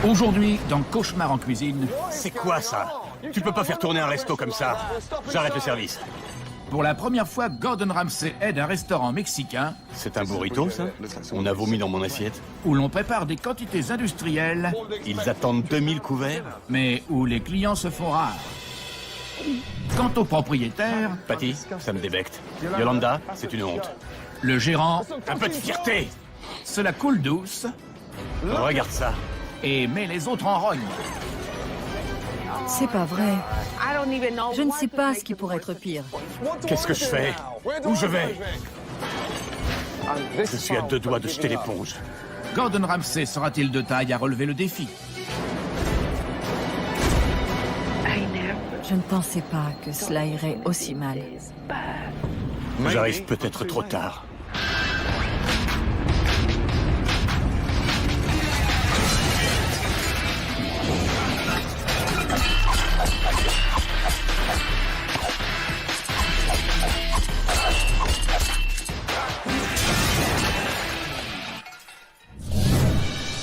Aujourd'hui, dans Cauchemar en cuisine, C'est quoi ça? Tu peux pas faire tourner un resto comme ça. J'arrête le service. pour la première fois, Gordon Ramsay aide un restaurant mexicain C'est un burrito, ça? On a vomi dans mon assiette. où l'on prépare des quantités industrielles, Ils attendent 2000 couverts? mais où les clients se font rares. Quant au propriétaire, Patty, ça me débecte. Yolanda, c'est une honte. le gérant, Un peu de fierté! cela coule douce Regarde ça. et met les autres en rogne. C'est pas vrai. Je ne sais pas ce qui pourrait être pire. Qu'est-ce que je fais? Où je vais? Je suis à 2 doigts de jeter l'éponge. Gordon Ramsay sera-t-il de taille à relever le défi? Je ne pensais pas que cela irait aussi mal. J'arrive peut-être trop tard.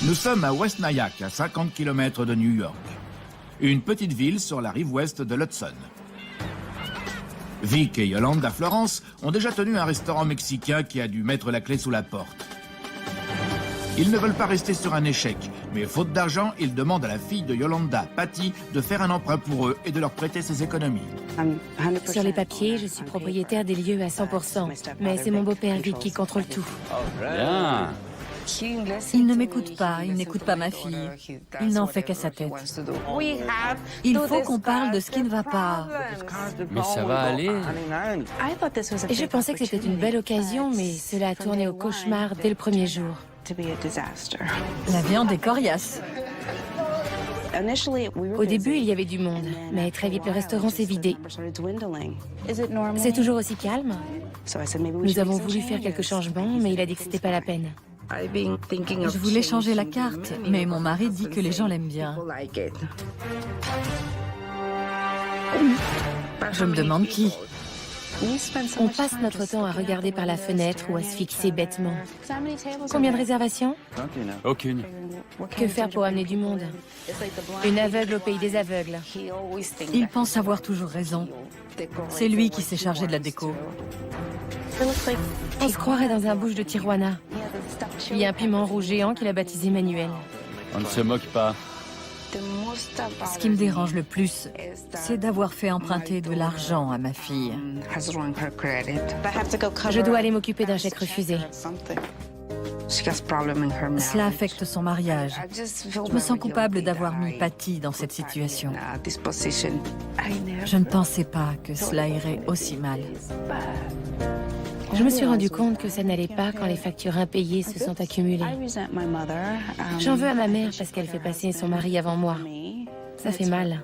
Nous sommes à West Nyack, à 50 km de New York. Une petite ville sur la rive ouest de l'Hudson. Vic et Yolanda Florence ont déjà tenu un restaurant mexicain qui a dû mettre la clé sous la porte. Ils ne veulent pas rester sur un échec, mais faute d'argent, ils demandent à la fille de Yolanda, Patty, de faire un emprunt pour eux et de leur prêter ses économies. Sur les papiers, je suis propriétaire des lieux à 100%. Mais c'est mon beau-père Vic qui contrôle tout. Bien. Il ne m'écoute pas, il n'écoute pas ma fille. Il n'en fait qu'à sa tête. Il faut qu'on parle de ce qui ne va pas. Mais ça va aller. Et je pensais que c'était une belle occasion, mais cela a tourné au cauchemar dès le premier jour. La viande est coriace. Au début, il y avait du monde, mais très vite le restaurant s'est vidé. C'est toujours aussi calme? Nous avons voulu faire quelques changements, mais il a dit que c'était pas la peine. Je voulais changer la carte, mais mon mari dit que les gens l'aiment bien. Je me demande qui. On passe notre temps à regarder par la fenêtre ou à se fixer bêtement. Combien de réservations? Aucune. Que faire pour amener du monde? Une aveugle au pays des aveugles. Il pense avoir toujours raison. C'est lui qui s'est chargé de la déco. On se croirait dans un bouche de Tijuana. Il y a un piment rouge géant qu'il a baptisé Manuel. On ne se moque pas. Ce qui me dérange le plus, c'est d'avoir fait emprunter de l'argent à ma fille. Je dois aller m'occuper d'un chèque refusé. Cela affecte son mariage. Je me sens coupable d'avoir mis Patty dans cette situation. Je ne pensais pas que cela irait aussi mal. Je me suis rendu compte que ça n'allait pas quand les factures impayées se sont accumulées. J'en veux à ma mère parce qu'elle fait passer son mari avant moi. Ça fait mal.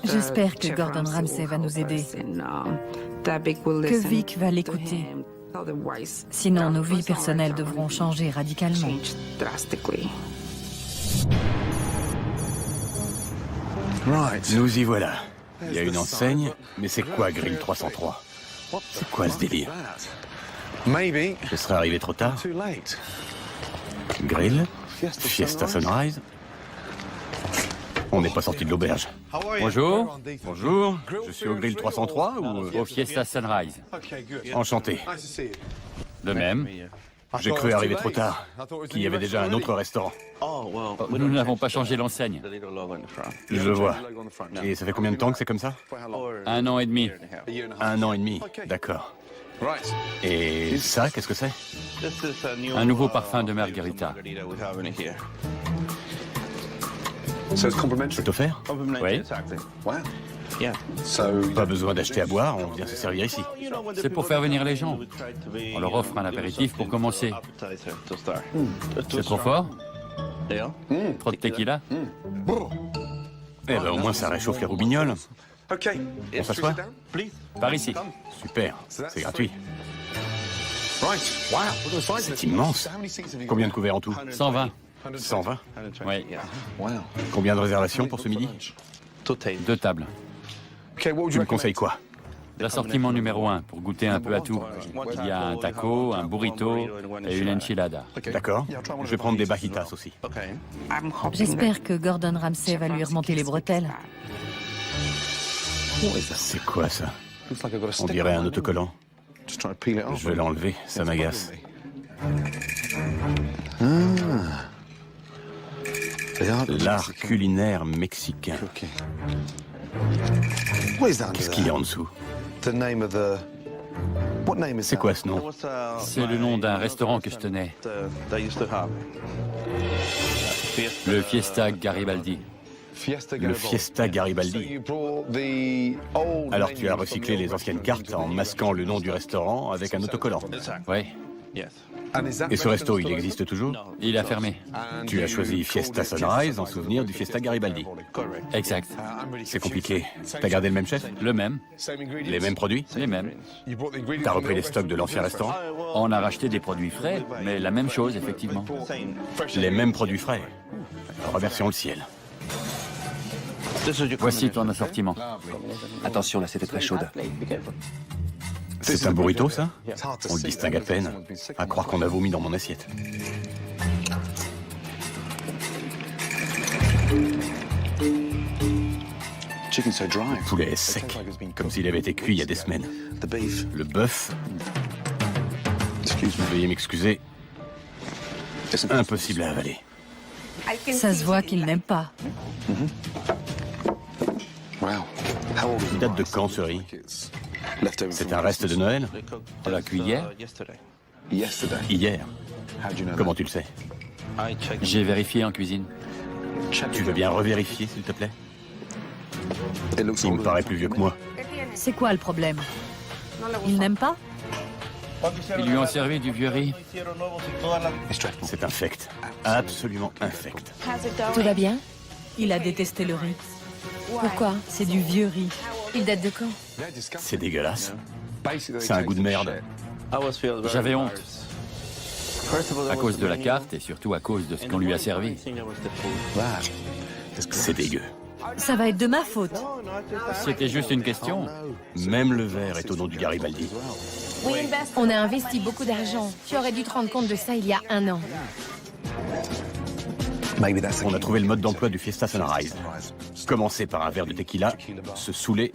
J'espère que Gordon Ramsay va nous aider, que Vic va l'écouter. Sinon, nos vies personnelles devront changer radicalement. Nous y voilà. Il y a une enseigne, mais c'est quoi Grill 303? C'est quoi ce délire? Je serais arrivé trop tard. Grill? Fiesta Sunrise? On n'est pas sorti de l'auberge. Bonjour. Bonjour, je suis au Grill 303 ou... Au Fiesta Sunrise. Enchanté. De même. J'ai cru arriver trop tard, qu'il y avait déjà un autre restaurant. Nous n'avons pas changé l'enseigne. Je vois. Et ça fait combien de temps que c'est comme ça? 1 an et demi. 1 an et demi, d'accord. Et ça, qu'est-ce que c'est? Un nouveau parfum de margarita. C'est offert? Oui. Pas besoin d'acheter à boire, on vient se servir ici. C'est pour faire venir les gens. On leur offre un apéritif pour commencer. C'est trop fort? Trop de tequila? Eh ben au moins ça réchauffe les roubignoles. On s'assoit? Par ici. Super, c'est gratuit. C'est immense. Combien de couverts en tout? 120. 120. Oui. Combien de réservations pour ce midi? 2 tables. Tu me conseilles quoi? L'assortiment numéro 1, pour goûter un peu à tout. Il y a un taco, un burrito et une enchilada. D'accord. Je vais prendre des bajitas aussi. J'espère que Gordon Ramsay va lui remonter les bretelles. C'est quoi ça? On dirait un autocollant. Je vais l'enlever, ça m'agace. L'art culinaire mexicain. Qu'est-ce qu'il y a en dessous? C'est quoi ce nom? C'est le nom d'un restaurant que je tenais. Le Fiesta Garibaldi. Le Fiesta Garibaldi. Alors tu as recyclé les anciennes cartes en masquant le nom du restaurant avec un autocollant. Oui, Et ce resto, il existe toujours? il a fermé. Tu as choisi Fiesta Sunrise en souvenir du Fiesta Garibaldi. Exact. C'est compliqué. T'as gardé le même chef? Le même, Les mêmes produits? les mêmes. T'as repris les stocks de l'ancien restaurant? On a racheté des produits frais, mais la même chose, effectivement. Les mêmes produits frais. Remercions le ciel. Voici ton assortiment. Attention, là, c'était très chaude. C'est un burrito, ça? On le distingue à peine. À croire qu'on a vomi dans mon assiette. Le poulet est sec, comme s'il avait été cuit il y a des semaines. Le bœuf... Veuillez m'excuser. Impossible à avaler. Ça se voit qu'il n'aime pas. Il date de quand, ce riz? C'est un reste de Noël? On l'a cuit hier. Hier. Comment tu le sais? J'ai vérifié en cuisine. Tu veux bien revérifier, s'il te plaît? Il me paraît plus vieux que moi. C'est quoi le problème? Il n'aime pas? Ils lui ont servi du vieux riz. C'est infect. Absolument infect. Tout va bien? Il a détesté le riz. Pourquoi? C'est du vieux riz. Il date de quand? C'est dégueulasse. C'est un goût de merde. J'avais honte. À cause de la carte et surtout à cause de ce qu'on lui a servi. C'est dégueu. Ça va être de ma faute. C'était juste une question. Même le verre est au nom du Garibaldi. On a investi beaucoup d'argent. Tu aurais dû te rendre compte de ça il y a 1 an. On a trouvé le mode d'emploi du Fiesta Sunrise. Commencer par un verre de tequila, se saouler,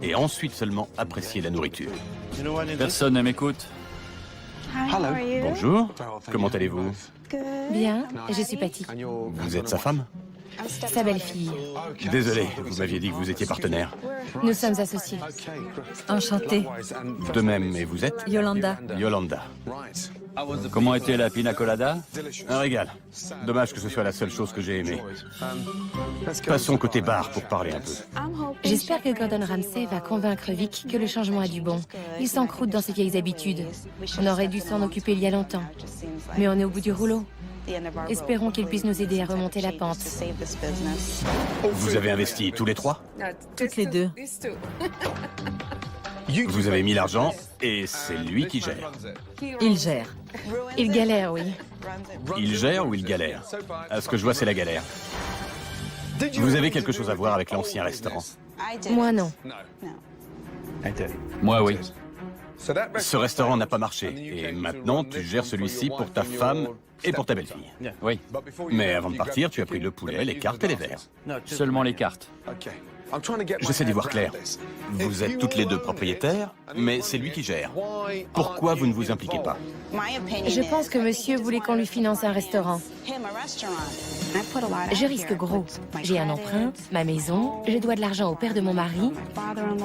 et ensuite seulement apprécier la nourriture. Personne ne m'écoute. Bonjour, comment allez-vous? Bien, je suis Patty. Vous êtes sa femme? Sa belle-fille. Désolé, vous m'aviez dit que vous étiez partenaire. Nous sommes associés. Enchantée. De même, et vous êtes? Yolanda. Yolanda. Comment était la pina colada? Un régal. Dommage que ce soit la seule chose que j'ai aimée. Passons côté bar pour parler un peu. J'espère que Gordon Ramsay va convaincre Vic que le changement a du bon. Il s'encroute dans ses vieilles habitudes. On aurait dû s'en occuper il y a longtemps. Mais on est au bout du rouleau. Espérons qu'il puisse nous aider à remonter la pente. Vous avez investi tous les trois? Toutes les deux. Vous avez mis l'argent et c'est lui qui gère. Il gère. Il galère, oui. Il gère ou il galère? À ce que je vois, c'est la galère. Vous avez quelque chose à voir avec l'ancien restaurant? Moi, non. Moi, oui. Ce restaurant n'a pas marché et maintenant tu gères celui-ci pour ta femme et pour ta belle-fille. Oui, Mais avant de partir, tu as pris le poulet, les cartes et les verres. seulement les cartes. J'essaie d'y voir clair. Vous êtes toutes les deux propriétaires, mais c'est lui qui gère. Pourquoi vous ne vous impliquez pas? Je pense que monsieur voulait qu'on lui finance un restaurant. Je risque gros. J'ai un emprunt, ma maison, je dois de l'argent au père de mon mari,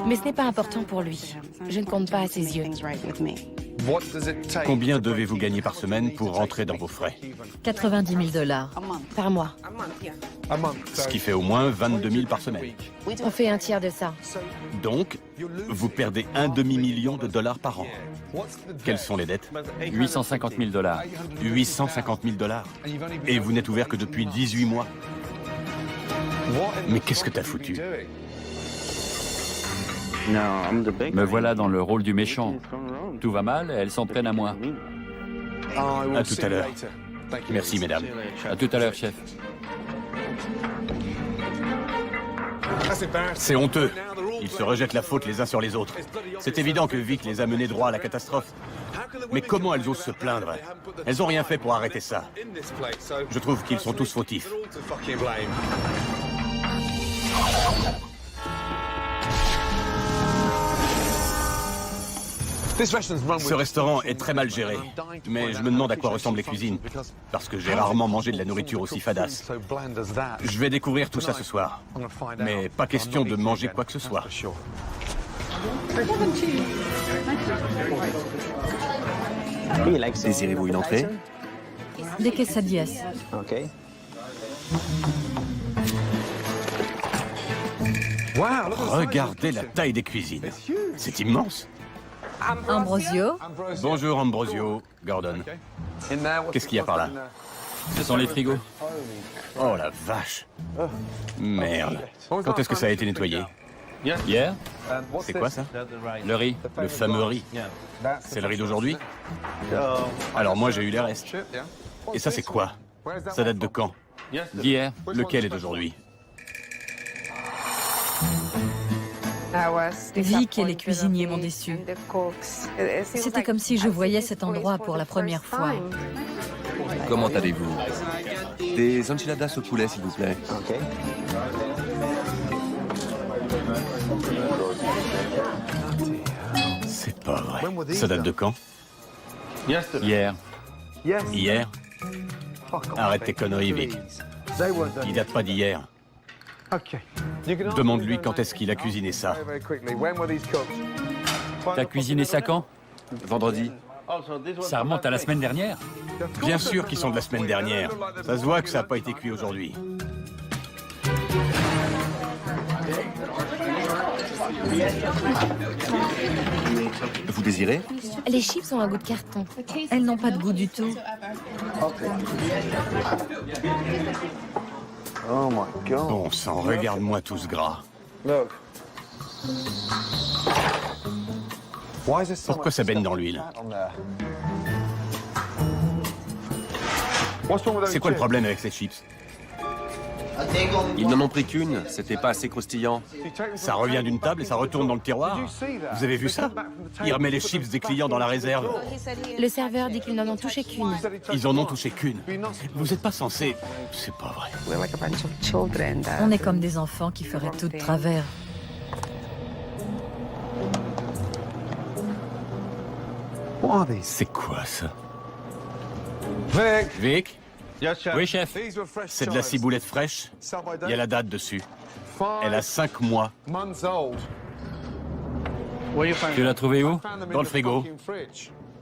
mais ce n'est pas important pour lui. Je ne compte pas à ses yeux. Combien devez-vous gagner par semaine pour rentrer dans vos frais? 90 000 $. Par mois. Ce qui fait au moins 22 000 par semaine. On fait un tiers de ça. Donc, vous perdez un demi-million de dollars par an. Quelles sont les dettes? 850 000 $. 850 000 $. Et vous n'êtes ouvert que depuis 18 mois. Mais qu'est-ce que t'as foutu? Me voilà dans le rôle du méchant. Tout va mal et elles s'en prennent à moi. À tout à l'heure. Merci, mesdames. À tout à l'heure, chef. C'est honteux. Ils se rejettent la faute les uns sur les autres. C'est évident que Vic les a menés droit à la catastrophe. Mais comment elles osent se plaindre? Elles ont rien fait pour arrêter ça. Je trouve qu'ils sont tous fautifs. Ce restaurant est très mal géré, mais je me demande à quoi ressemblent les cuisines, parce que j'ai rarement mangé de la nourriture aussi fadasse. Je vais découvrir tout ça ce soir, mais pas question de manger quoi que ce soit. Désirez-vous une entrée? Des quesadillas. Regardez la taille des cuisines. C'est immense. Ambrosio, Bonjour Ambrosio, Gordon. Qu'est-ce qu'il y a par là? Ce sont les frigos. Oh la vache. Merde. Quand est-ce que ça a été nettoyé? Hier, C'est quoi ça? le riz. Le fameux riz. C'est le riz d'aujourd'hui? Alors moi j'ai eu les restes. Et ça c'est quoi? Ça date de quand? D'hier. Lequel est d'aujourd'hui? Vic et les cuisiniers m'ont déçu. C'était comme si je voyais cet endroit pour la première fois. Comment allez-vous? Des enchiladas au poulet, s'il vous plaît. C'est pas vrai. Ça date de quand? Hier. Hier? Arrête tes conneries, Vic. Il date pas d'hier. Demande-lui quand est-ce qu'il a cuisiné ça. T'as cuisiné ça quand? Vendredi. Ça remonte à la semaine dernière. Bien sûr qu'ils sont de la semaine dernière. Ça se voit que ça n'a pas été cuit aujourd'hui. Vous désirez? Les chips ont un goût de carton. Elles n'ont pas de goût du tout. Bon sang, regarde-moi tout ce gras. Pourquoi ça baigne dans l'huile? C'est quoi le problème avec ces chips? Ils n'en ont pris qu'une, c'était pas assez croustillant. Ça revient d'une table et ça retourne dans le tiroir. Vous avez vu ça? Il remet les chips des clients dans la réserve. Le serveur dit qu'ils n'en ont touché qu'une. Ils en ont touché qu'une. Vous n'êtes pas censé... C'est pas vrai. On est comme des enfants qui feraient tout de travers. C'est quoi ça? Vic. Vic? Oui, chef. C'est de la ciboulette fraîche. Il y a la date dessus. Elle a 5 mois. Tu l'as trouvé où? Dans le frigo.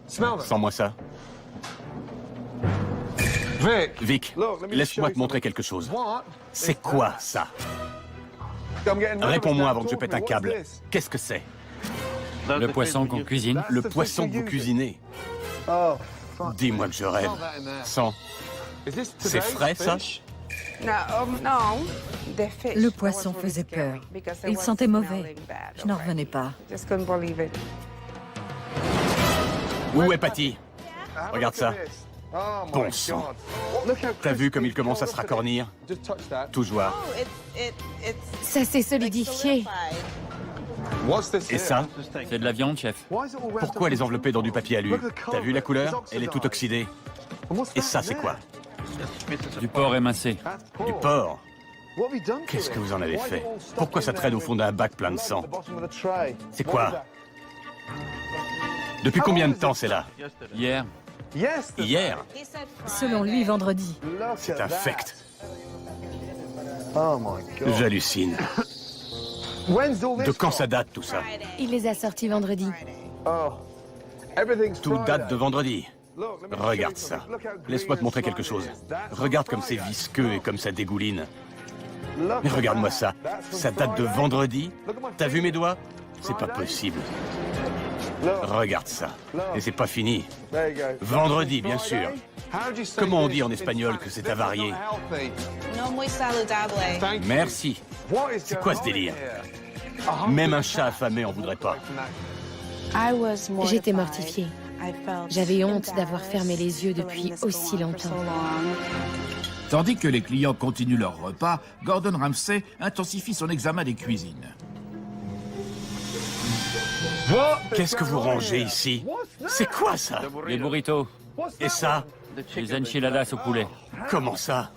Sens-moi ça. Vic, laisse-moi te montrer quelque chose. C'est quoi ça? Réponds-moi avant que je pète un câble. Qu'est-ce que c'est? Le poisson qu'on cuisine. Le poisson que vous cuisinez. Dis-moi que je rêve. Sans. C'est frais, ça? Le poisson faisait peur. Il sentait mauvais. Je n'en revenais pas. Où est Patty? Regarde ça. Bon sang. T'as vu comme il commence à se racornir? Tout joie. Ça s'est solidifié. Et ça? C'est de la viande, chef. Pourquoi les envelopper dans du papier alu? T'as vu la couleur? Elle est toute oxydée. Et ça, c'est quoi? Du porc émincé. Du porc? Qu'est-ce que vous en avez fait? Pourquoi ça traîne au fond d'un bac plein de sang? C'est quoi? Depuis combien de temps c'est là? Hier. Hier? Selon lui, vendredi. C'est infect. J'hallucine. De quand ça date, tout ça? Il les a sortis vendredi. Tout date de vendredi. Regarde ça. Laisse-moi te montrer quelque chose. Regarde comme c'est visqueux et comme ça dégouline. Mais regarde-moi ça. Ça date de vendredi? T'as vu mes doigts? C'est pas possible. Regarde ça. Et c'est pas fini. Vendredi, bien sûr. Comment on dit en espagnol que c'est avarié? Merci. C'est quoi ce délire? Même un chat affamé en voudrait pas. J'étais mortifiée. J'avais honte d'avoir fermé les yeux depuis aussi longtemps. Tandis que les clients continuent leur repas, Gordon Ramsay intensifie son examen des cuisines. Qu'est-ce que vous rangez ici? C'est quoi ça? Les burritos, Et ça? les enchiladas au poulet, Comment ça?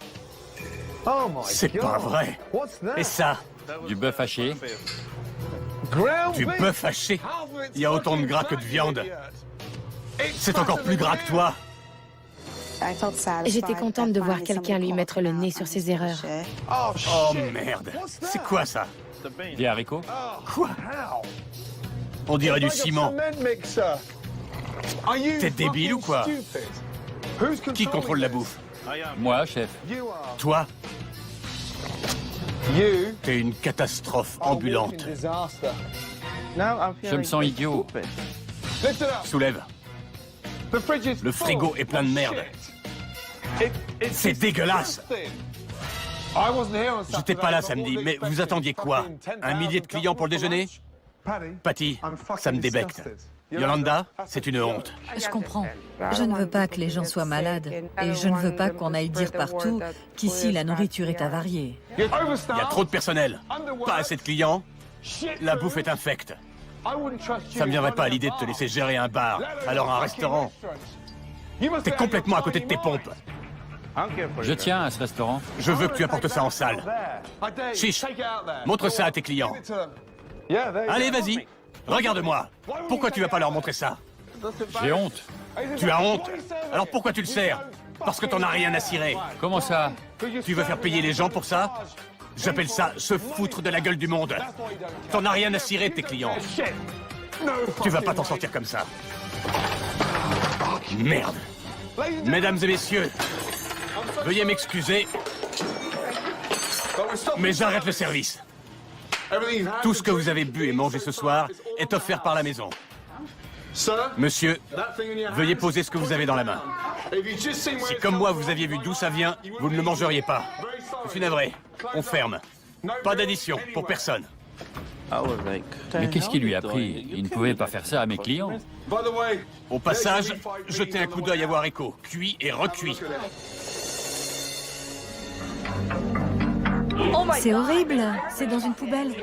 C'est pas vrai. Et ça? du bœuf haché, Du bœuf haché? Il y a autant de gras que de viande. C'est encore plus gras que toi. J'étais contente de voir quelqu'un lui mettre le nez sur ses erreurs. Oh merde. C'est quoi ça? des haricots, Quoi? On dirait du ciment. T'es débile ou quoi? Qui contrôle la bouffe? moi, chef. Toi? T'es une catastrophe ambulante. Je me sens idiot. Soulève. Le frigo est plein de merde. C'est dégueulasse. J'étais pas là samedi, mais vous attendiez quoi? Un millier de clients pour le déjeuner? Patty, ça me débecte. Yolanda, c'est une honte. Je comprends. Je ne veux pas que les gens soient malades. Et je ne veux pas qu'on aille dire partout qu'ici la nourriture est avariée. Il y a trop de personnel. Pas assez de clients. La bouffe est infecte. Ça me viendrait pas à l'idée de te laisser gérer un bar, alors un restaurant. T'es complètement à côté de tes pompes. Je tiens à ce restaurant. Je veux que tu apportes ça en salle. Chiche, montre ça à tes clients. Allez, vas-y. Regarde-moi. Pourquoi tu vas pas leur montrer ça? J'ai honte. Tu as honte? Alors pourquoi tu le sers? Parce que t'en as rien à cirer. Comment ça? Tu veux faire payer les gens pour ça? J'appelle ça se foutre de la gueule du monde. T'en as rien à cirer de tes clients. Tu vas pas t'en sortir comme ça. Merde. Mesdames et messieurs, veuillez m'excuser, mais j'arrête le service. Tout ce que vous avez bu et mangé ce soir est offert par la maison. Monsieur, veuillez poser ce que vous avez dans la main. Si comme moi vous aviez vu d'où ça vient, vous ne le mangeriez pas. Je suis navré. On ferme. Pas d'addition pour personne. Mais qu'est-ce qui lui a pris? Il ne pouvait pas faire ça à mes clients. Au passage, jetez un coup d'œil à vos haricots, cuits et recuits. C'est horrible. C'est dans une poubelle.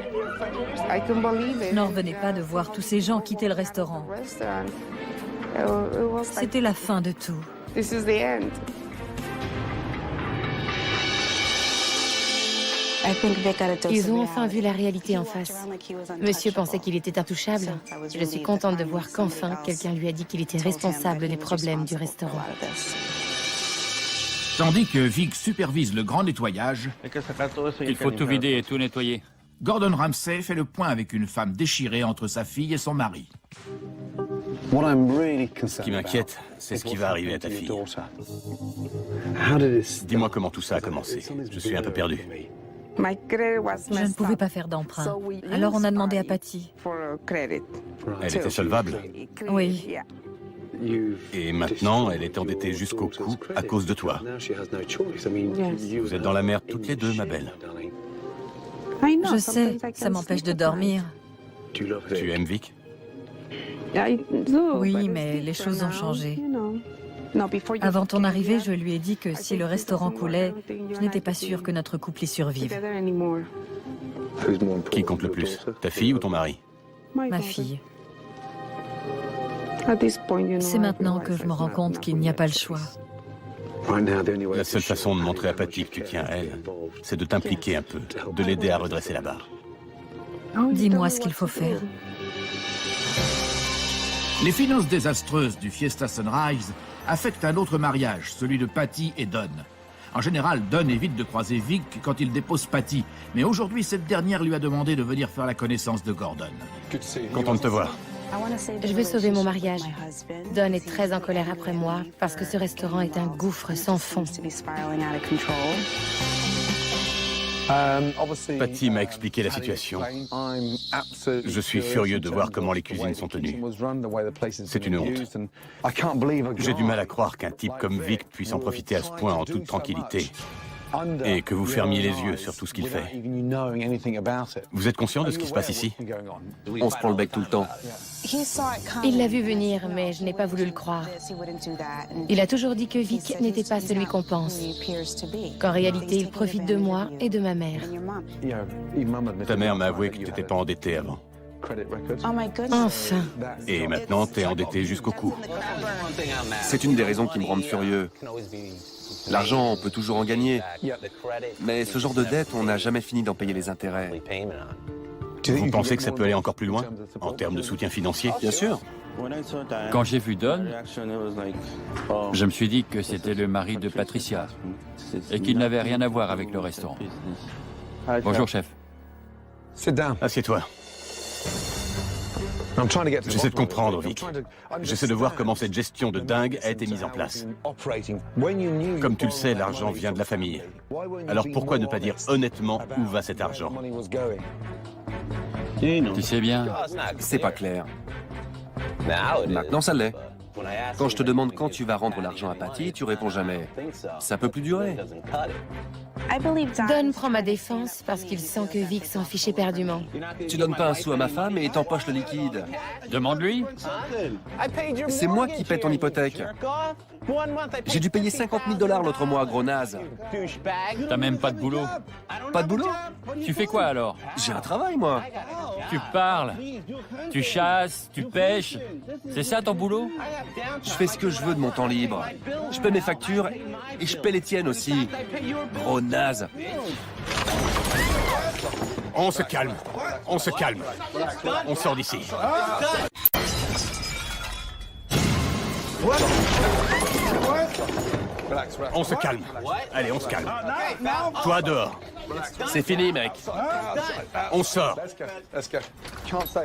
N'en revenez pas de voir tous ces gens quitter le restaurant. C'était la fin de tout. Ils ont enfin vu la réalité en face. Monsieur pensait qu'il était intouchable. Je suis contente de voir qu'enfin, quelqu'un lui a dit qu'il était responsable des problèmes du restaurant. Tandis que Vic supervise le grand nettoyage, Il faut tout vider et tout nettoyer. Gordon Ramsay fait le point avec une femme déchirée entre sa fille et son mari. Ce qui m'inquiète, c'est ce qui va arriver à ta fille. Dis-moi comment tout ça a commencé. Je suis un peu perdu. Je ne pouvais pas faire d'emprunt. Alors on a demandé à Patty. Elle était solvable. Oui. Et maintenant, elle est endettée jusqu'au cou à cause de toi. Vous êtes dans la merde toutes les deux, ma belle. Je sais, ça m'empêche de dormir. Tu aimes Vic? Oui, mais les choses ont changé. Avant ton arrivée, je lui ai dit que si le restaurant coulait, je n'étais pas sûre que notre couple y survive. Qui compte le plus? Ta fille ou ton mari? Ma fille. C'est maintenant que je me rends compte qu'il n'y a pas le choix. La seule façon de montrer à Patty que tu tiens à elle, c'est de t'impliquer un peu, de l'aider à redresser la barre. Dis-moi ce qu'il faut faire. Les finances désastreuses du Fiesta Sunrise affectent un autre mariage, celui de Patty et Don. En général, Don évite de croiser Vic quand il dépose Patty, mais aujourd'hui, cette dernière lui a demandé de venir faire la connaissance de Gordon. Content de te voir. Je veux sauver mon mariage. Don est très en colère après moi parce que ce restaurant est un gouffre sans fond. Patty m'a expliqué la situation. Je suis furieux de voir comment les cuisines sont tenues. C'est une honte. J'ai du mal à croire qu'un type comme Vic puisse en profiter à ce point en toute tranquillité. Et que vous fermiez les yeux sur tout ce qu'il fait. Vous êtes conscient de ce qui se passe ici? On se prend le bec tout le temps. Il l'a vu venir, mais je n'ai pas voulu le croire. Il a toujours dit que Vic n'était pas celui qu'on pense. Qu'en réalité, il profite de moi et de ma mère. Ta mère m'a avoué que tu n'étais pas endetté avant. Enfin. Et maintenant, t'es endetté jusqu'au cou. C'est une des raisons qui me rendent furieux. L'argent, on peut toujours en gagner. Mais ce genre de dette, on n'a jamais fini d'en payer les intérêts. Vous pensez que ça peut aller encore plus loin, en termes de soutien financier? Bien sûr. Quand j'ai vu Don, je me suis dit que c'était le mari de Patricia et qu'il n'avait rien à voir avec le restaurant. Bonjour, chef. Assieds-toi. J'essaie de comprendre, Vic. J'essaie de voir comment cette gestion de dingue a été mise en place. Comme tu le sais, l'argent vient de la famille. Alors pourquoi ne pas dire honnêtement où va cet argent? Tu sais bien, C'est pas clair. Maintenant, ça l'est. Quand je te demande quand tu vas rendre l'argent à Patty, tu réponds jamais. Ça peut plus durer. Don prend ma défense parce qu'il sent que Vic s'en fiche éperdument. Tu donnes pas un sou à ma femme et t'empoches le liquide. demande-lui. C'est moi qui paie ton hypothèque. J'ai dû payer 50 000 $ l'autre mois, gros naze. T'as même pas de boulot. Pas de boulot? Tu fais quoi alors? J'ai un travail, moi. Tu parles, tu chasses, tu pêches. C'est ça ton boulot? Je fais ce que je veux de mon temps libre. Je paie mes factures et je paie les tiennes aussi. Gros naze. On se calme. On se calme. On sort d'ici. On se calme. Allez, on se calme. Toi, dehors. C'est fini, mec. On sort.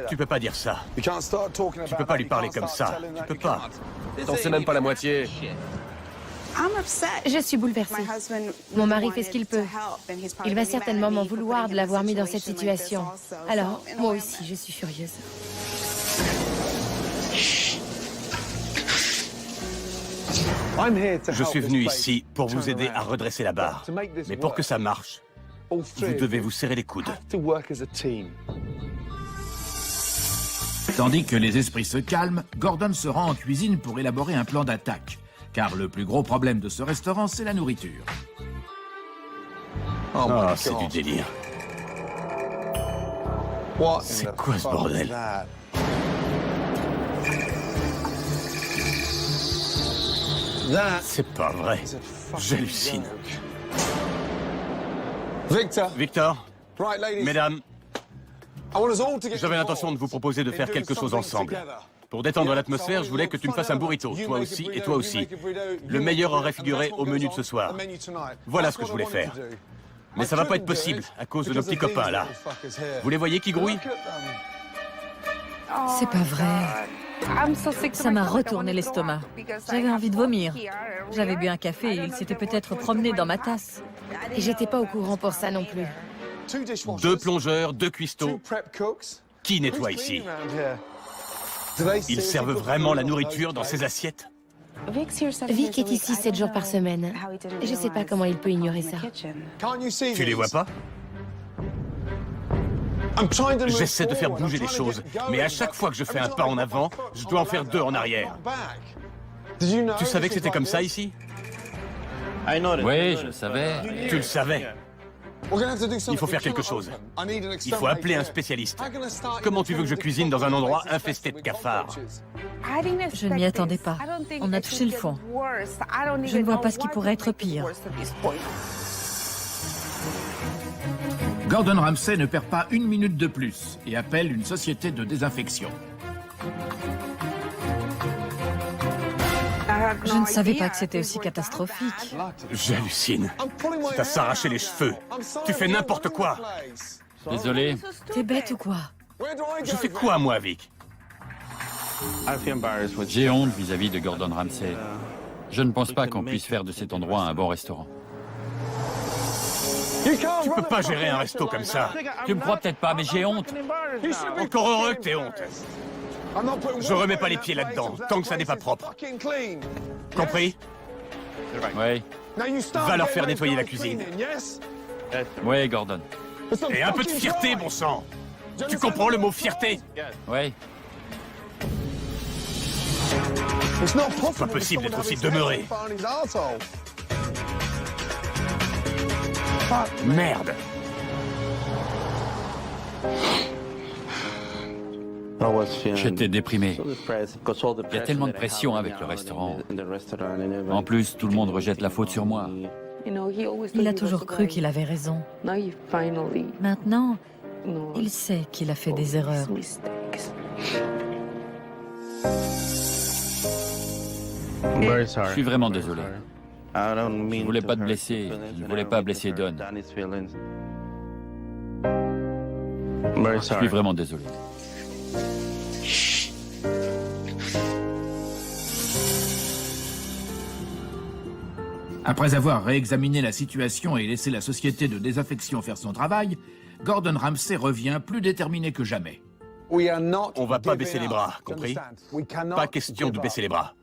Tu peux pas dire ça. Tu peux pas lui parler comme ça. Tu peux pas. T'en sais même pas la moitié. Je suis bouleversée. Mon mari fait ce qu'il peut. Il va certainement m'en vouloir de l'avoir mis dans cette situation. Alors, moi aussi, je suis furieuse. Je suis venu ici pour vous aider à redresser la barre. Mais pour que ça marche, vous devez vous serrer les coudes. Tandis que les esprits se calment, Gordon se rend en cuisine pour élaborer un plan d'attaque. Car le plus gros problème de ce restaurant, c'est la nourriture. Ah, c'est du délire. C'est quoi ce bordel? C'est pas vrai. J'hallucine. Victor, mesdames, j'avais l'intention de vous proposer de faire quelque chose ensemble. Pour détendre l'atmosphère, je voulais que tu me fasses un burrito, toi aussi et toi aussi. Le meilleur aurait figuré au menu de ce soir. Voilà ce que je voulais faire. Mais ça va pas être possible à cause de nos petits copains là. Vous les voyez qui grouillent? C'est pas vrai. Ça m'a retourné l'estomac. J'avais envie de vomir. J'avais bu un café et il s'était peut-être promené dans ma tasse. Et j'étais pas au courant pour ça non plus. 2 plongeurs, 2 cuistots. Qui nettoie ici? Ils servent vraiment la nourriture dans ces assiettes? Vic est ici 7 jours par semaine. Je sais pas comment il peut ignorer ça. Tu les vois pas? J'essaie de faire bouger les choses, mais à chaque fois que je fais un pas en avant, je dois en faire 2 en arrière. Tu savais que c'était comme ça ici? Oui, je le savais. Tu le savais. Il faut faire quelque chose. Il faut appeler un spécialiste. Comment tu veux que je cuisine dans un endroit infesté de cafards? Je ne m'y attendais pas. On a touché le fond. Je ne vois pas ce qui pourrait être pire. Gordon Ramsay ne perd pas une minute de plus et appelle une société de désinfection. Je ne savais pas que c'était aussi catastrophique. J'hallucine. C'est à s'arracher les cheveux. Tu fais n'importe quoi. Désolé. T'es bête ou quoi? Je fais quoi, moi, Vic? J'ai honte vis-à-vis de Gordon Ramsay. Je ne pense pas qu'on puisse faire de cet endroit un bon restaurant. Tu peux pas gérer un resto comme ça. Tu me crois peut-être pas, mais j'ai honte. Encore heureux que t'aies honte. Je remets pas les pieds là-dedans, tant que ça n'est pas propre. Compris? Oui. Va leur faire nettoyer la cuisine. Oui, Gordon. Et un peu de fierté, bon sang. Tu comprends le mot fierté? Oui. Pas possible d'être aussi demeuré. Merde. J'étais déprimé. Il y a tellement de pression avec le restaurant. En plus, tout le monde rejette la faute sur moi. Il a toujours cru qu'il avait raison. Maintenant, il sait qu'il a fait des erreurs. Je suis vraiment désolé. Je ne voulais pas te blesser. Je ne voulais pas blesser Don. Je suis vraiment désolé. Après avoir réexaminé la situation et laissé la société de désaffection faire son travail, Gordon Ramsay revient plus déterminé que jamais. On va pas baisser les bras, compris? Pas question de baisser les bras.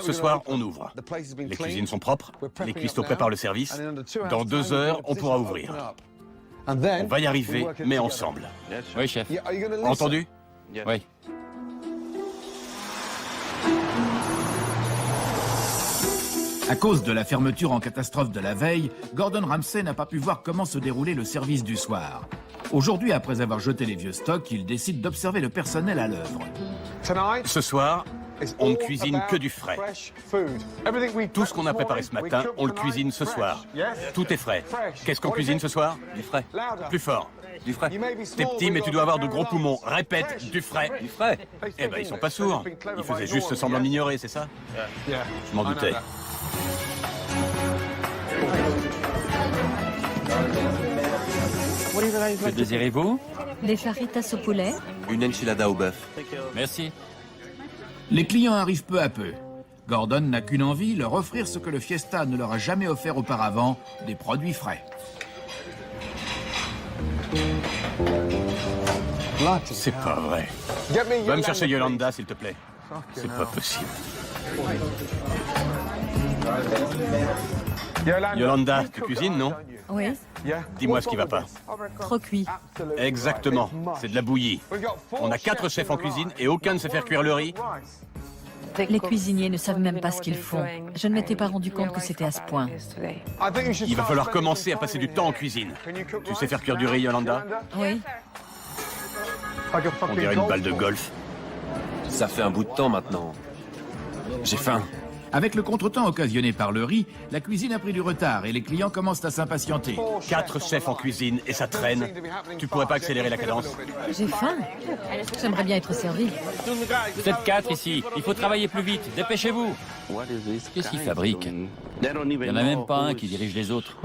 Ce soir, on ouvre. Les cuisines sont propres, les cuistots préparent le service. Dans 2 heures, on pourra ouvrir. On va y arriver, mais ensemble. Oui, chef. Entendu? Oui. À cause de la fermeture en catastrophe de la veille, Gordon Ramsay n'a pas pi voir comment se déroulait le service du soir. Aujourd'hui, après avoir jeté les vieux stocks, il décide d'observer le personnel à l'œuvre. Ce soir, on ne cuisine que du frais. Tout ce qu'on a préparé ce matin, on le cuisine ce soir. Tout est frais. Qu'est-ce qu'on cuisine ce soir? Du frais. Plus fort. Du frais. T'es petit, mais tu dois avoir de gros poumons. Répète, du frais. Du frais. Eh ben, ils sont pas sourds. Ils faisaient juste semblant d'ignorer, c'est ça? Je m'en doutais. Que désirez-vous? Des faritas au poulet? Une enchilada au bœuf. Merci. Les clients arrivent peu à peu. Gordon n'a qu'une envie, leur offrir ce que le Fiesta ne leur a jamais offert auparavant, des produits frais. C'est pas vrai. Va me chercher Yolanda, s'il te plaît. C'est pas possible. Yolanda, tu cuisines, non? Oui, Dis-moi ce qui va pas. trop cuit. Exactement, c'est de la bouillie. On a 4 chefs en cuisine et aucun ne sait faire cuire le riz. Les cuisiniers ne savent même pas ce qu'ils font. Je ne m'étais pas rendu compte que c'était à ce point. Il va falloir commencer à passer du temps en cuisine. Tu sais faire cuire du riz, Yolanda? Oui, On dirait une balle de golf. Ça fait un bout de temps maintenant. J'ai faim. Avec le contretemps occasionné par le riz, la cuisine a pris du retard et les clients commencent à s'impatienter. 4 chefs en cuisine et ça traîne. Tu pourrais pas accélérer la cadence? j'ai faim. J'aimerais bien être servi. Vous êtes 4 ici. Il faut travailler plus vite. Dépêchez-vous. Qu'est-ce qu'ils fabriquent? Il n'y en a même pas un qui dirige les autres.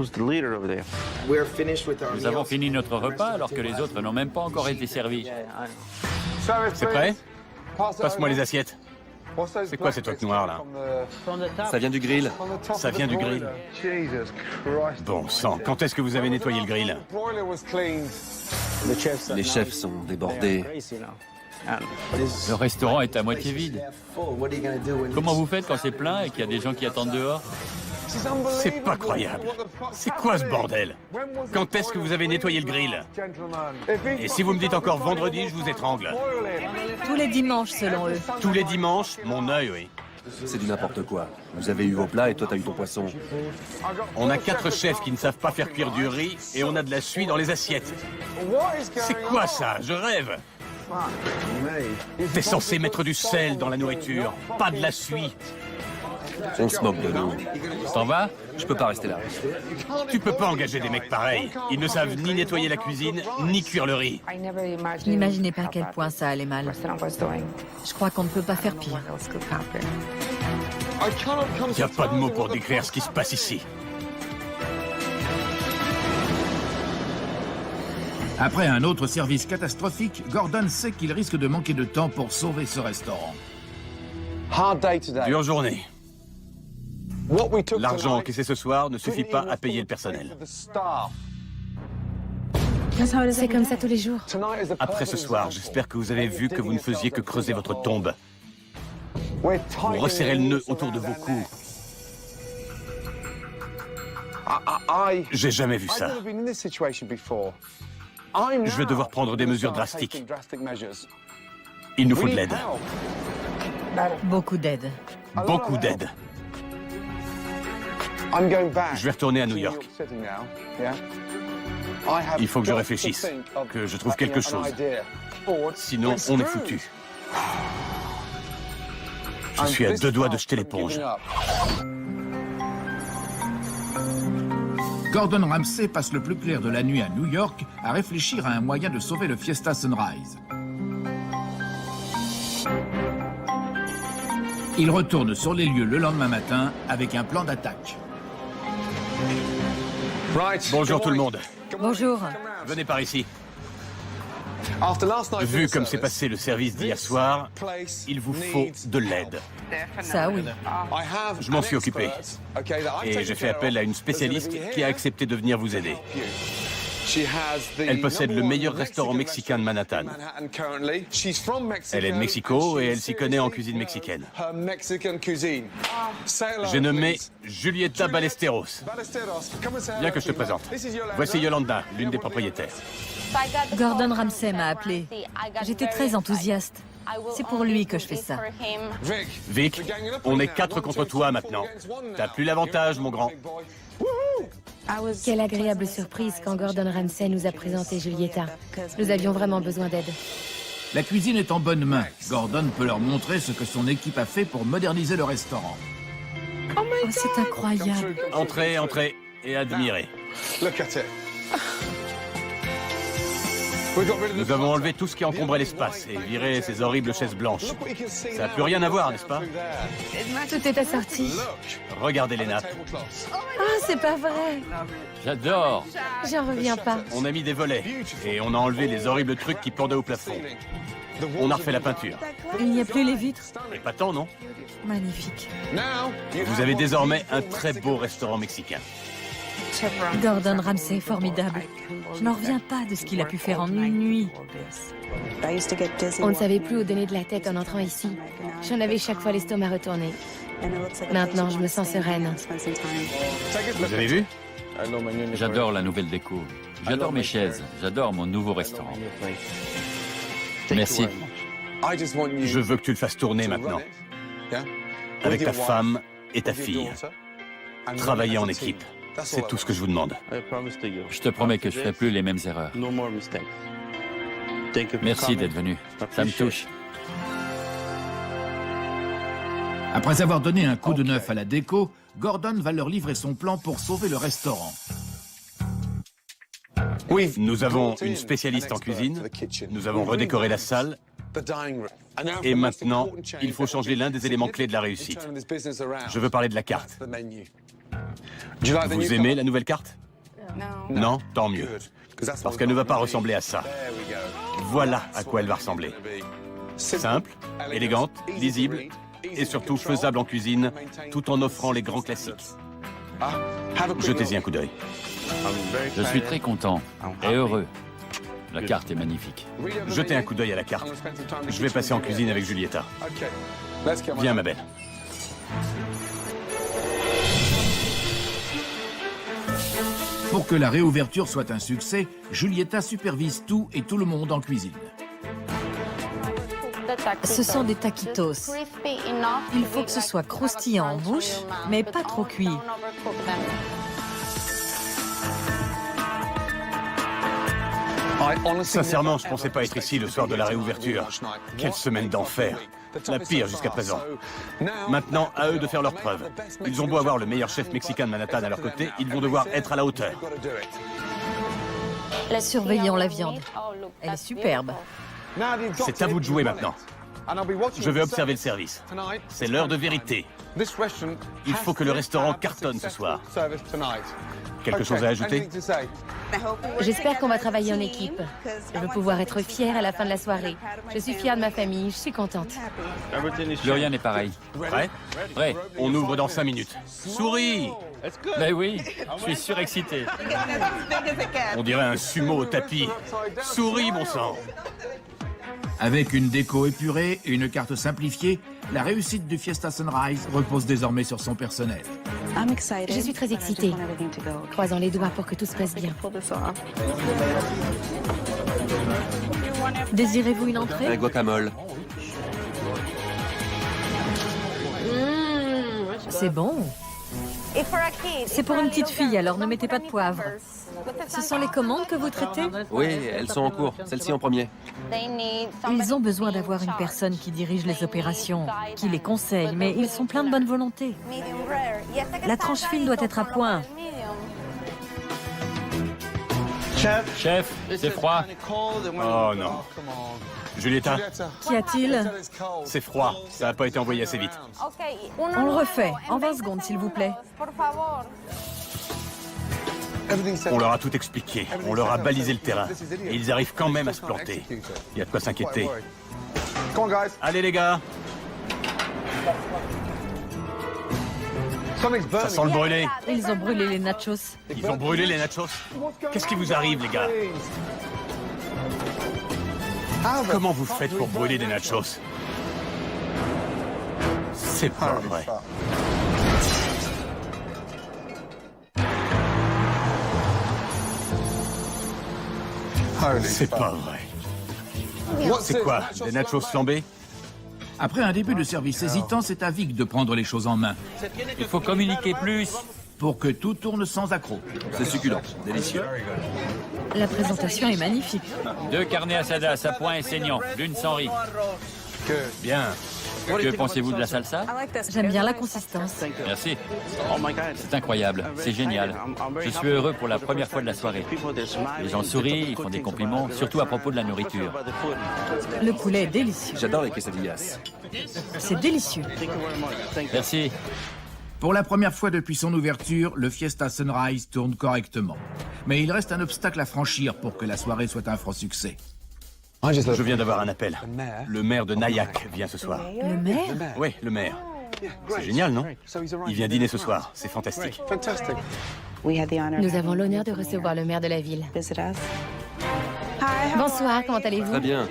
Nous avons fini notre repas alors que les autres n'ont même pas encore été servis. C'est prêt? Passe-moi les assiettes. C'est quoi ces trucs noirs, là? Ça vient du grill. Ça vient du grill. Bon sang, quand est-ce que vous avez nettoyé le grill? Les chefs sont débordés. Le restaurant est à moitié vide. Comment vous faites quand c'est plein et qu'il y a des gens qui attendent dehors? C'est pas croyable. C'est quoi ce bordel? Quand est-ce que vous avez nettoyé le grill? Et si vous me dites encore vendredi, je vous étrangle. Tous les dimanches, selon eux. Tous les dimanches, mon œil, oui. C'est du n'importe quoi. Vous avez eu vos plats et toi t'as eu ton poisson. On a 4 chefs qui ne savent pas faire cuire du riz et on a de la suie dans les assiettes. C'est quoi ça? Je rêve. T'es censé mettre du sel dans la nourriture, pas de la suie. On se moque de nous. T'en vas? Je peux pas rester là. Tu peux pas engager des mecs pareils. Ils ne savent ni nettoyer la cuisine, ni cuire le riz. Je n'imaginais pas à quel point ça allait mal. Je crois qu'on ne peut pas faire pire. Il n'y a pas de mots pour décrire ce qui se passe ici. Après un autre service catastrophique, Gordon sait qu'il risque de manquer de temps pour sauver ce restaurant. Dure journée. L'argent encaissé ce soir ne suffit pas à payer le personnel. C'est comme ça tous les jours. Après ce soir, j'espère que vous avez vu que vous ne faisiez que creuser votre tombe. Vous resserrez le nœud autour de vos cous. J'ai jamais vu ça. Je vais devoir prendre des mesures drastiques. Il nous faut de l'aide. Beaucoup d'aide. Beaucoup d'aide. Je vais retourner à New York. Il faut que je réfléchisse, que je trouve quelque chose. Sinon, on est foutu. Je suis à deux doigts de jeter l'éponge. Gordon Ramsay passe le plus clair de la nuit à New York à réfléchir à un moyen de sauver le Fiesta Sunrise. Il retourne sur les lieux le lendemain matin avec un plan d'attaque. Bonjour tout le monde. Bonjour. Venez par ici. Vu comme s'est passé le service d'hier soir, il vous faut de l'aide. Ça, oui. Je m'en suis occupé. Et j'ai fait appel à une spécialiste qui a accepté de venir vous aider. Elle possède le meilleur restaurant mexicain de Manhattan. Elle est de Mexico et elle s'y connaît en cuisine mexicaine. J'ai nommé Julieta Ballesteros. Viens que je te présente. Voici Yolanda, l'une des propriétaires. Gordon Ramsay m'a appelé. J'étais très enthousiaste. C'est pour lui que je fais ça. Vic, on est 4 contre toi maintenant. T'as plus l'avantage, mon grand. Quelle agréable surprise quand Gordon Ramsay nous a présenté Julieta. Nous avions vraiment besoin d'aide. La cuisine est en bonne main. Gordon peut leur montrer ce que son équipe a fait pour moderniser le restaurant. Oh, c'est incroyable. Entrez, entrez et admirez. Nous avons enlevé tout ce qui encombrait l'espace et viré ces horribles chaises blanches. Ça n'a plus rien à voir, n'est-ce pas? Tout est assorti. Regardez les nappes. Ah, c'est pas vrai. J'adore. J'en reviens pas. On a mis des volets et on a enlevé les horribles trucs qui pendaient au plafond. On a refait la peinture. Il n'y a plus les vitres. Et pas tant, non? Magnifique. Vous avez désormais un très beau restaurant mexicain. Gordon Ramsay est formidable. Je n'en reviens pas de ce qu'il a pu faire en une nuit. On ne savait plus où donner de la tête en entrant ici. J'en avais chaque fois l'estomac retourné. Maintenant, je me sens sereine. Vous avez vu? J'adore la nouvelle déco. J'adore mes chaises. J'adore mon nouveau restaurant. Merci. Je veux que tu le fasses tourner maintenant. Avec ta femme et ta fille. Travailler en équipe. C'est tout ce que je vous demande. Je te promets que je ne ferai plus les mêmes erreurs. Merci d'être venu. Ça me touche. Après avoir donné un coup de neuf à la déco, Gordon va leur livrer son plan pour sauver le restaurant. Nous avons une spécialiste en cuisine. Nous avons redécoré la salle. Et maintenant, il faut changer l'un des éléments clés de la réussite. Je veux parler de la carte. Vous aimez la nouvelle carte? Non? Tant mieux. Parce qu'elle ne va pas ressembler à ça. Voilà à quoi elle va ressembler. Simple, élégante, lisible et surtout faisable en cuisine, tout en offrant les grands classiques. Jetez-y un coup d'œil. Je suis très content et heureux. La carte est magnifique. Jetez un coup d'œil à la carte. Je vais passer en cuisine avec Julieta. Viens, ma belle. Pour que la réouverture soit un succès, Julieta supervise tout et tout le monde en cuisine. Ce sont des taquitos. Il faut que ce soit croustillant en bouche, mais pas trop cuit. Sincèrement, je pensais pas être ici le soir de la réouverture. Quelle semaine d'enfer. La pire jusqu'à présent. Maintenant, à eux de faire leur preuve. Ils ont beau avoir le meilleur chef mexicain de Manhattan à leur côté, ils vont devoir être à la hauteur. Surveillons la viande. Elle est superbe. C'est à vous de jouer maintenant. Je vais observer le service. C'est l'heure de vérité. Il faut que le restaurant cartonne ce soir. Quelque chose à ajouter? J'espère qu'on va travailler en équipe. Je veux pouvoir être fière à la fin de la soirée. Je suis fière de ma famille, je suis contente. Plus rien n'est pareil. Prêt? Prêt? On ouvre dans 5 minutes. Souris! Mais oui, je suis surexcité. On dirait un sumo au tapis. Souris, bon sang! Avec une déco épurée et une carte simplifiée, la réussite du Fiesta Sunrise repose désormais sur son personnel. Je suis très excitée. Croisons les doigts pour que tout se passe bien. Désirez-vous une entrée? Un guacamole. C'est bon. C'est pour une petite fille, alors ne mettez pas de poivre. Ce sont les commandes que vous traitez? Oui, elles sont en cours. Celle-ci en premier. Ils ont besoin d'avoir une personne qui dirige les opérations, qui les conseille, mais ils sont pleins de bonne volonté. La tranche fine doit être à point. Chef, c'est froid. Oh non. Julieta, Qu'y a-t-il? c'est froid. Ça n'a pas été envoyé assez vite. On le refait, en 20 secondes, s'il vous plaît. On leur a tout expliqué. On leur a balisé le terrain. Et ils arrivent quand même à se planter. Il y a de quoi s'inquiéter. Allez les gars. Ça sent le brûlé. Ils ont brûlé les nachos. Ils ont brûlé les nachos. Qu'est-ce qui vous arrive les gars? Comment vous faites pour brûler des nachos? C'est pas vrai. C'est pas vrai. C'est quoi? Des nachos flambés? Après un début de service hésitant, c'est à Vic de prendre les choses en main, Il faut communiquer plus. pour que tout tourne sans accroc. C'est succulent, délicieux. La présentation est magnifique. 2 carnes asadas à point et saignant, l'une sans riz. Bien. Que pensez-vous de la salsa? J'aime bien la consistance. Merci. C'est incroyable, c'est génial. Je suis heureux pour la première fois de la soirée. Les gens sourient, ils font des compliments, surtout à propos de la nourriture. Le poulet est délicieux. J'adore les quesadillas. C'est délicieux. Merci. Pour la première fois depuis son ouverture, le Fiesta Sunrise tourne correctement. Mais il reste un obstacle à franchir pour que la soirée soit un franc succès. Je viens d'avoir un appel. Le maire de Nyack vient ce soir. Le maire? Oui, le maire. C'est génial, non? Il vient dîner ce soir. C'est fantastique. Nous avons l'honneur de recevoir le maire de la ville. Bonsoir, comment allez-vous? Très bien.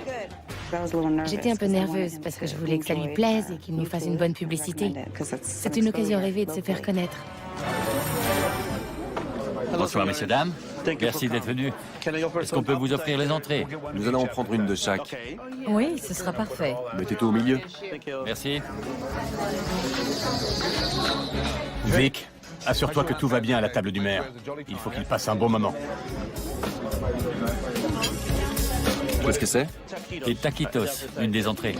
J'étais un peu nerveuse parce que je voulais que ça lui plaise et qu'il nous fasse une bonne publicité. C'est une occasion rêvée de se faire connaître. Bonsoir, messieurs, dames. Merci d'être venus. Est-ce qu'on peut vous offrir les entrées? Nous allons en prendre une de chaque. Oui, ce sera parfait. Mettez tout au milieu. Merci. Vic, assure-toi que tout va bien à la table du maire. Il faut qu'il passe un bon moment. Qu'est-ce que c'est? Les taquitos, une des entrées.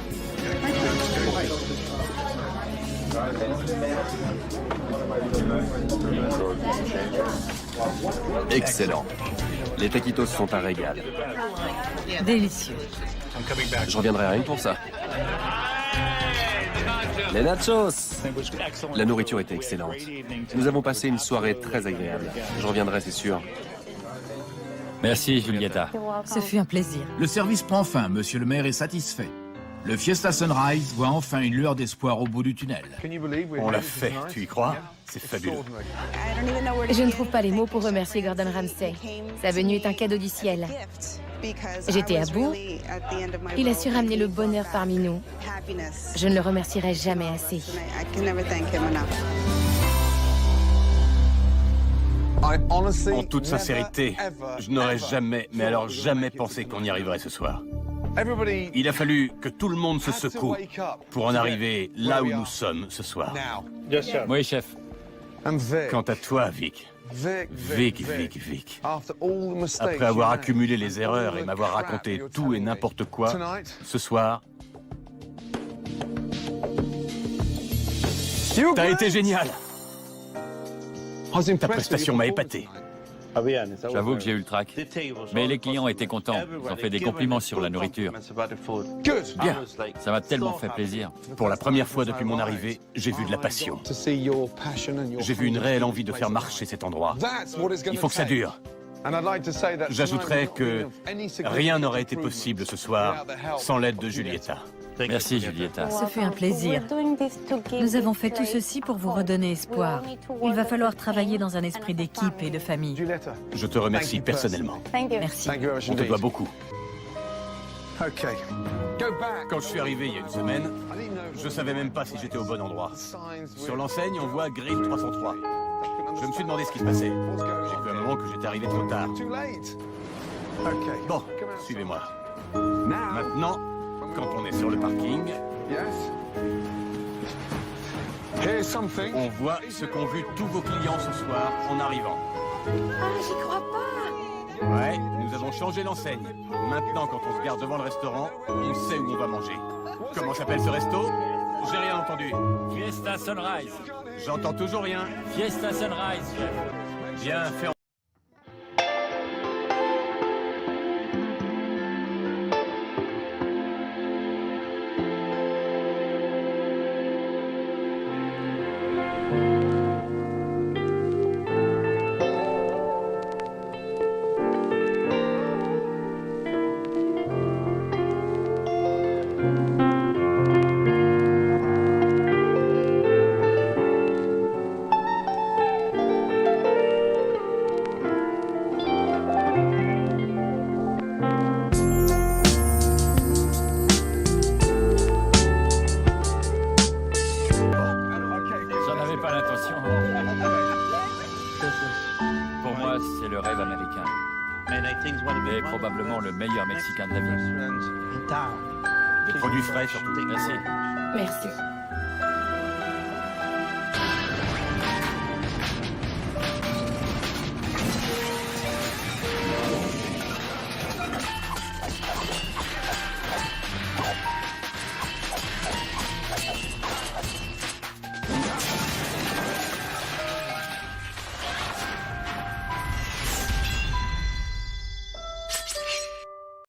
Excellent. Les taquitos sont un régal. Délicieux. Je reviendrai rien que pour ça. Les nachos! La nourriture était excellente. Nous avons passé une soirée très agréable. Je reviendrai, c'est sûr. Merci, Julieta. Ce fut un plaisir. Le service prend fin, monsieur le maire est satisfait. Le Fiesta Sunrise voit enfin une lueur d'espoir au bout du tunnel. On l'a fait, tu y crois? C'est fabuleux. Je ne trouve pas les mots pour remercier Gordon Ramsay. Sa venue est un cadeau du ciel. J'étais à bout. Il a su ramener le bonheur parmi nous. Je ne le remercierai jamais assez. En toute sincérité, je n'aurais jamais, mais alors jamais pensé qu'on y arriverait ce soir. Il a fallu que tout le monde se secoue pour en arriver là où nous sommes ce soir. Oui, chef. Quant à toi, Vic. Vic. Après avoir accumulé les erreurs et m'avoir raconté tout et n'importe quoi, ce soir... T'as été génial! Ta prestation m'a épaté. J'avoue que j'ai eu le trac. Mais les clients étaient contents. Ils ont fait des compliments sur la nourriture. Bien. Ça m'a tellement fait plaisir. Pour la première fois depuis mon arrivée, j'ai vu de la passion. J'ai vu une réelle envie de faire marcher cet endroit. Il faut que ça dure. J'ajouterais que rien n'aurait été possible ce soir sans l'aide de Julieta. Merci, Julieta. Ce fut un plaisir. Nous avons fait tout ceci pour vous redonner espoir. Il va falloir travailler dans un esprit d'équipe et de famille. Je te remercie personnellement. Merci. On te doit beaucoup. Quand je suis arrivé il y a une semaine, je savais même pas si j'étais au bon endroit. Sur l'enseigne, on voit Grill 303. Je me suis demandé ce qui se passait. J'ai cru à un moment que j'étais arrivé trop tard. Bon, suivez-moi. Maintenant, quand on est sur le parking, On voit ce qu'ont vu tous vos clients ce soir en arrivant. Ah, j'y crois pas. Ouais, nous avons changé l'enseigne. Maintenant, quand on se garde devant le restaurant, on sait où on va manger. Comment s'appelle ce resto? J'ai rien entendu. Fiesta Sunrise. J'entends toujours rien. Fiesta Sunrise, chef. Bien fait. J'en avais pas l'intention. Pour moi, c'est le rêve américain. Et probablement le meilleur Mexicain de la ville. Des produits frais surtout. Merci. Merci.